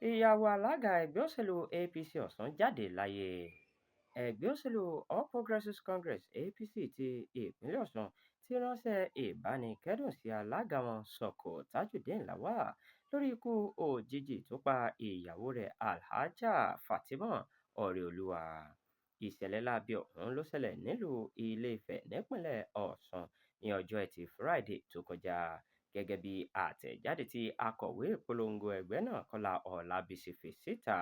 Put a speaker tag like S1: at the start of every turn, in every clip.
S1: ìyàwó alága ẹgbẹ́ òṣèlú apc ọ̀sùn jáde láyé. ẹgbẹ́ òṣèlú all progressives congress apc ti ìpínlẹ̀ ọ̀sùn ti ránṣẹ́ ìbánikẹ́dùn sí alága wọn sọ̀kò tajudeen lawal lórí ikú òjijì tó pa ìyàwó rẹ̀ alhaja fatima ọ̀rẹ́olúwa. ìṣẹ̀lẹ̀ láabi ọ̀hún ló ṣẹlẹ̀ nílùú ilé-ifẹ̀ nípínlẹ̀ ọ̀sùn ní ọjọ́ ẹtì friday tó kọjá. gẹ́gẹ́ bí àtẹ̀jáde tí akọ̀wé ìpolongo ẹgbẹ́ náà kọ́lá ọlábísí fi síta,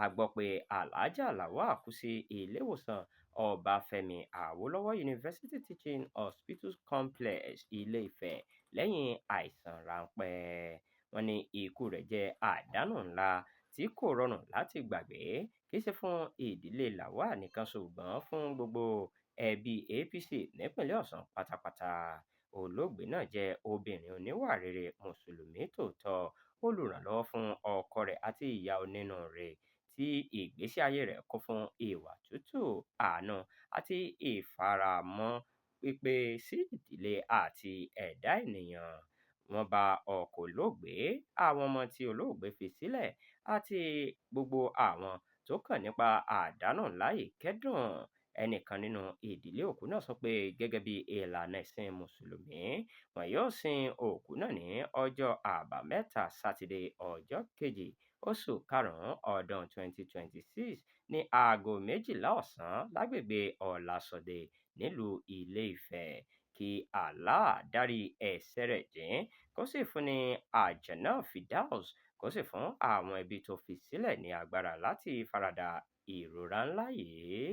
S1: a gbọ́ pé alhaja lawal kú sí iléewòsàn ọbáfẹ́mi awólọ́wọ̀ university teaching hospital complex ilé-ifẹ̀ lẹ́yìn àìsàn ráńpẹ́. wọ́n ní ikú rẹ̀ jẹ́ àdánù ńlá tí kò rọrùn láti gbàgbé, kì í ṣe fún ìdílé lawal nìkan ṣùgbọ́n fún gbogbo ẹbí apc nípínlẹ̀ ọ̀sùn pátápátá. olóògbé náà jẹ́ obìnrin oníwà rere mùsùlùmí tòótọ́, olùrànlọ́wọ́ fún ọkọ rẹ̀ àti ìyá onínúure tí ìgbésí ayé rẹ̀ kún fún ìwà tútù, àánú àti ìfaramọ́ pípé sí ìdílé àti ẹ̀dá ènìyàn. wọ́n bá ọkọ olóògbé, àwọn ọmọ tí olóògbé fi sílẹ̀ àti gbogbo àwọn tó kàn nípa àdánù ńlá yìí kẹ́dùn. ẹnìkan nínú ìdílé òkú náà sọ pé gẹ́gẹ́ bí ìlànà ẹ̀sìn mùsùlùmí, wọn yóò sin òkú náà ní ọjọ́ àbámẹ́ta sátidé ọjọ́ kejì oṣù karùn-ún ọdún 2026 ní aago 12 ọ̀sán lágbègbè ọ̀làsọ̀dẹ nílùú ilé-ifẹ̀. kí Allah dárí ẹ̀ṣẹ̀ rẹ̀ jìn, kó sì fún ní àjẹ́nà firdaus, kó sì fún àwọn ẹbí tó fi sílẹ̀ ní agbára láti farada ìrora ńlá yìí.